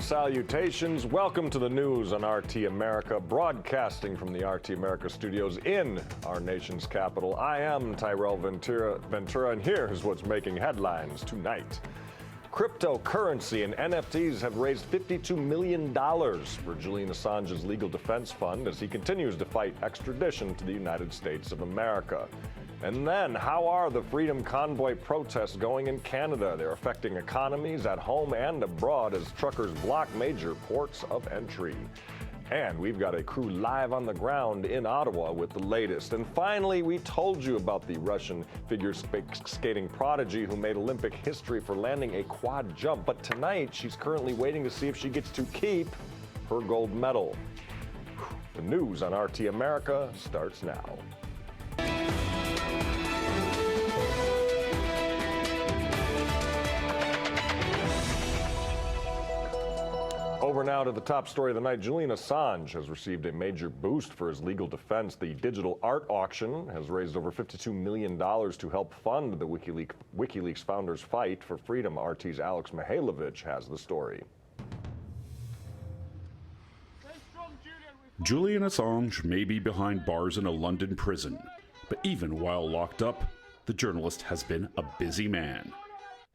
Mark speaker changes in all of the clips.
Speaker 1: salutations. Welcome to the news on RT America, broadcasting from the RT America studios in our nation's capital. I am Tyrell Ventura, and here's what's making headlines tonight. Cryptocurrency and NFTs have raised $52 million for Julian Assange's legal defense fund as he continues to fight extradition to the United States of America. And then, how are the Freedom Convoy protests going in Canada? They're affecting economies at home and abroad as truckers block major ports of entry. And we've got a crew live on the ground in Ottawa with the latest. And finally, we told you about the Russian figure skating prodigy who made Olympic history for landing a quad jump. But tonight, she's currently waiting to see if she gets to keep her gold medal. The news on RT America starts now. Over now to the top story of the night. Julian Assange has received a major boost for his legal defense. The digital art auction has raised over $52 million to help fund the WikiLeaks founders' fight for freedom. RT's Alex Mihailovich has the story.
Speaker 2: Julian Assange may be behind bars in a London prison, but even while locked up, the journalist has been a busy man.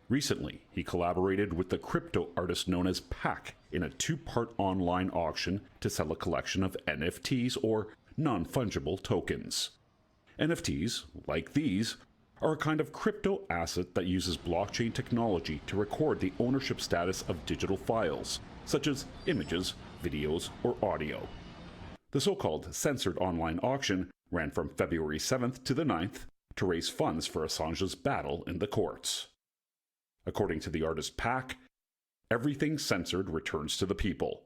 Speaker 2: Recently, he collaborated with the crypto artist known as Pac in a two-part online auction to sell a collection of NFTs, or non-fungible tokens. NFTs, like these, are a kind of crypto asset that uses blockchain technology to record the ownership status of digital files, such as images, videos, or audio. The so-called censored online auction ran from February 7th to the 9th to raise funds for Assange's battle in the courts. According to the artist Pac, everything censored returns to the people.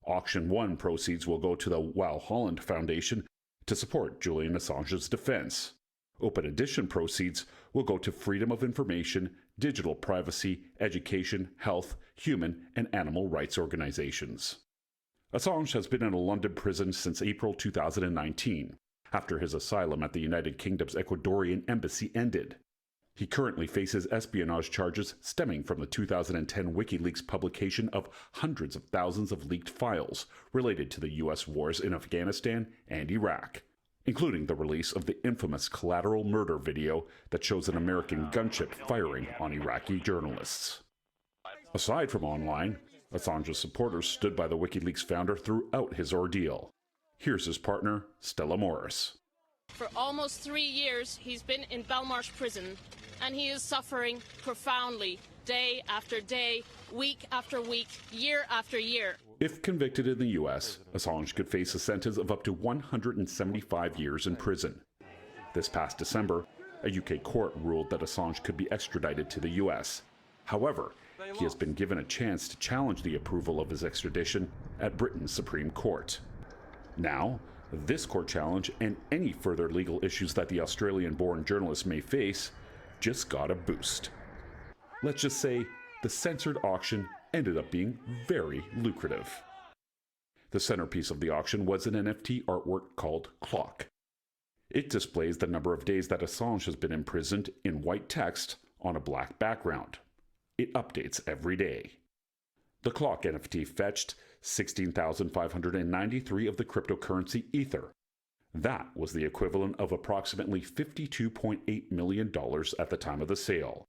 Speaker 2: Auction 1 proceeds will go to the Wow Holland Foundation to support Julian Assange's defense. Open Edition proceeds will go to freedom of information, digital privacy, education, health, human, and animal rights organizations. Assange has been in a London prison since April 2019, after his asylum at the United Kingdom's Ecuadorian embassy ended. He currently faces espionage charges stemming from the 2010 WikiLeaks publication of hundreds of thousands of leaked files related to the U.S. wars in Afghanistan and Iraq, including the release of the infamous collateral murder video that shows an American gunship firing on Iraqi journalists. Aside from online, Assange's supporters stood by the WikiLeaks founder throughout his ordeal. Here's his partner, Stella Morris.
Speaker 3: For almost 3 years, he's been in Belmarsh prison, and he is suffering profoundly, day after day, week after week, year after year.
Speaker 2: If convicted in the U.S., Assange could face a sentence of up to 175 years in prison. This past December, a UK court ruled that Assange could be extradited to the U.S. However, he has been given a chance to challenge the approval of his extradition at Britain's Supreme Court. Now, this court challenge and any further legal issues that the Australian-born journalist may face just got a boost. Let's just say the censored auction ended up being very lucrative. The centerpiece of the auction was an NFT artwork called Clock. It displays the number of days that Assange has been imprisoned in white text on a black background. It updates every day. The Clock NFT fetched 16,593 of the cryptocurrency Ether. That was the equivalent of approximately $52.8 million at the time of the sale.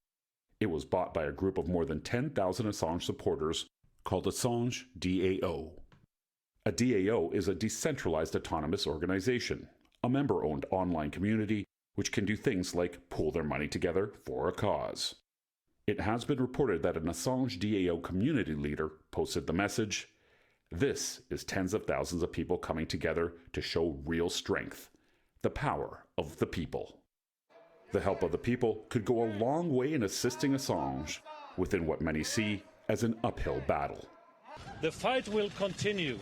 Speaker 2: It was bought by a group of more than 10,000 Assange supporters called Assange DAO. A DAO is a decentralized autonomous organization, a member-owned online community which can do things like pool their money together for a cause. It has been reported that an Assange DAO community leader posted the message, "This is tens of thousands of people coming together to show real strength, the power of the people." The help of the people could go a long way in assisting Assange within what many see as an uphill battle.
Speaker 4: The fight will continue,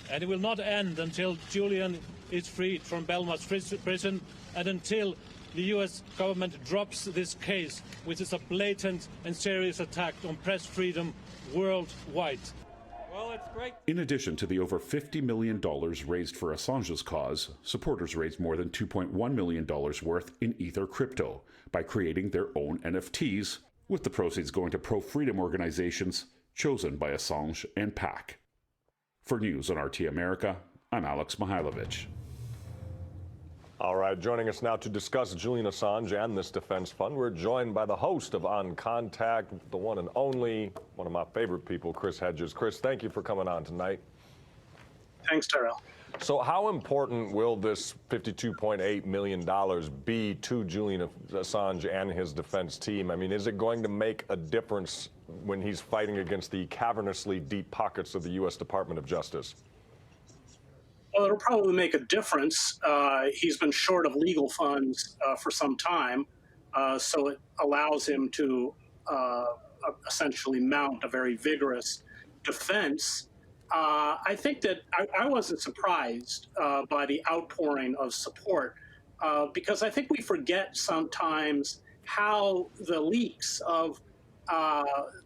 Speaker 4: and it will not end until Julian is freed from Belmarsh prison and until the U.S. government drops this case, which is a blatant and serious attack on press freedom worldwide.
Speaker 5: Well, it's great.
Speaker 2: In addition to the over $50 million raised for Assange's cause, supporters raised more than $2.1 million worth in Ether crypto by creating their own NFTs, with the proceeds going to pro-freedom organizations chosen by Assange and PAC. For News on RT America, I'm Alex Mihailovich.
Speaker 1: All right, joining us now to discuss Julian Assange and this defense fund, we're joined by the host of On Contact, the one and only, one of my favorite people, Chris Hedges. Chris, thank you for coming on tonight.
Speaker 5: Thanks, Tyrell.
Speaker 1: So how important will this $52.8 million be to Julian Assange and his defense team? I mean, is it going to make a difference when he's fighting against the cavernously deep pockets of the U.S. Department of Justice?
Speaker 5: Well, it'll probably make a difference. He's been short of legal funds for some time, so it allows him to essentially mount a very vigorous defense. I think that I wasn't surprised by the outpouring of support because I think we forget sometimes how the leaks of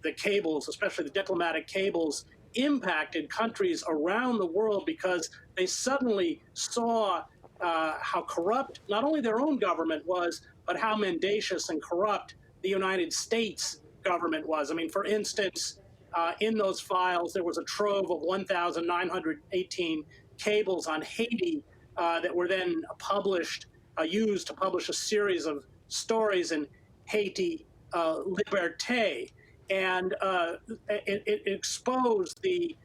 Speaker 5: the cables, especially the diplomatic cables, impacted countries around the world because they suddenly saw how corrupt not only their own government was, but how mendacious and corrupt the United States government was. I mean, for instance, in those files, there was a trove of 1,918 cables on Haiti that were then used to publish a series of stories in Haiti Liberté. And it exposed the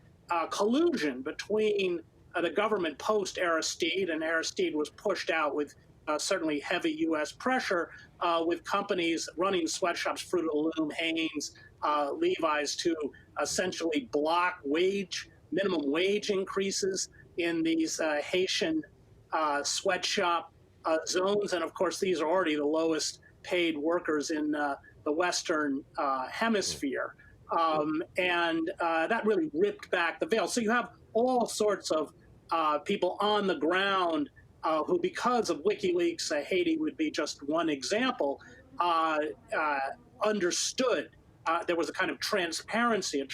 Speaker 5: collusion between the government post-Aristide, and Aristide was pushed out with certainly heavy U.S. pressure, with companies running sweatshops, Fruit of the Loom, Hanes, Levi's, to essentially block minimum wage increases in these Haitian sweatshop zones. And of course, these are already the lowest paid workers in the Western hemisphere. And that really ripped back the veil. So you have all sorts of people on the ground who, because of WikiLeaks, Haiti would be just one example, understood there was a kind of transparency,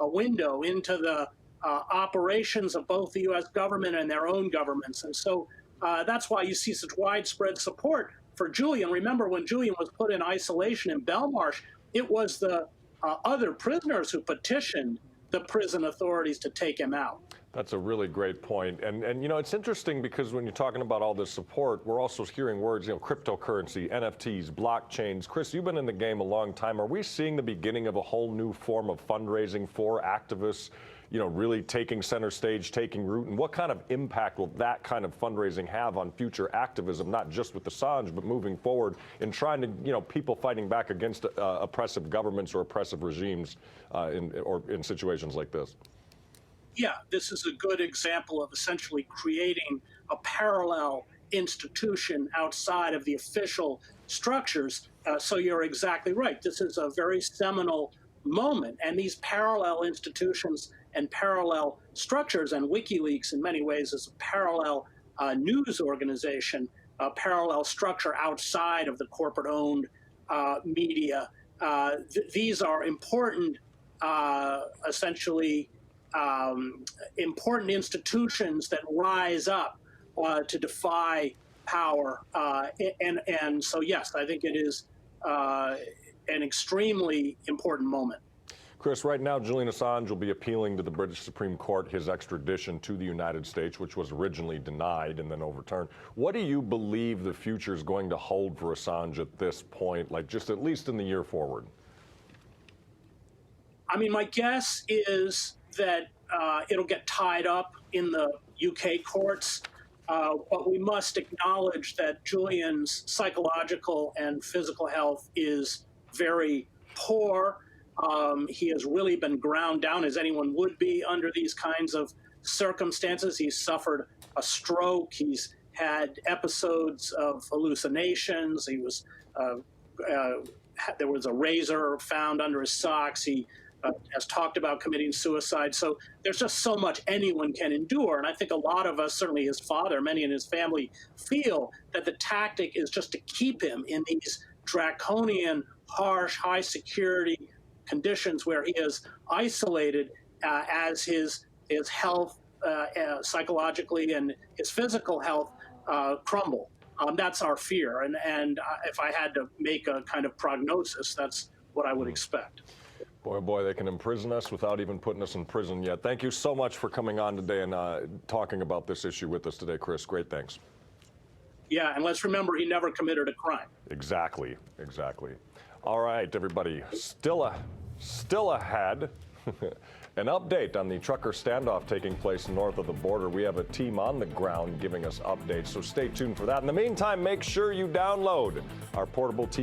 Speaker 5: a window into the operations of both the U.S. government and their own governments. And so that's why you see such widespread support for Julian. Remember, when Julian was put in isolation in Belmarsh, it was the other prisoners who petitioned the prison authorities to take him out.
Speaker 1: That's a really great point. And you know, it's interesting because when you're talking about all this support, we're also hearing words, cryptocurrency, NFTs, blockchains. Chris, you've been in the game a long time. Are we seeing the beginning of a whole new form of fundraising for activists, really taking center stage, taking root? And what kind of impact will that kind of fundraising have on future activism, not just with Assange, but moving forward in trying to, people fighting back against oppressive governments or oppressive regimes in situations like this?
Speaker 5: Yeah, this is a good example of essentially creating a parallel institution outside of the official structures. So you're exactly right. This is a very seminal moment. And these parallel institutions and parallel structures, and WikiLeaks in many ways is a parallel news organization, a parallel structure outside of the corporate-owned media. These are important, essentially, important institutions that rise up to defy power. And so, yes, I think it is an extremely important moment.
Speaker 1: Chris, right now, Julian Assange will be appealing to the British Supreme Court his extradition to the United States, which was originally denied and then overturned. What do you believe the future is going to hold for Assange at this point, like just at least in the year forward?
Speaker 5: I mean, my guess is that it'll get tied up in the UK courts, but we must acknowledge that Julian's psychological and physical health is very poor. He has really been ground down, as anyone would be under these kinds of circumstances. He's suffered a stroke. He's had episodes of hallucinations. He was there was a razor found under his socks. He has talked about committing suicide. So there's just so much anyone can endure. And I think a lot of us, certainly his father, many in his family, feel that the tactic is just to keep him in these draconian, harsh, high security conditions where he is isolated as his health psychologically and his physical health crumble. That's our fear. And if I had to make a kind of prognosis, that's what I would expect.
Speaker 1: Boy, oh boy, they can imprison us without even putting us in prison yet. Thank you so much for coming on today and talking about this issue with us today, Chris. Great, thanks.
Speaker 5: Yeah, and let's remember he never committed a crime.
Speaker 1: Exactly, exactly. All right, everybody, still ahead. An update on the trucker standoff taking place north of the border. We have a team on the ground giving us updates, so stay tuned for that. In the meantime, make sure you download our portable TV.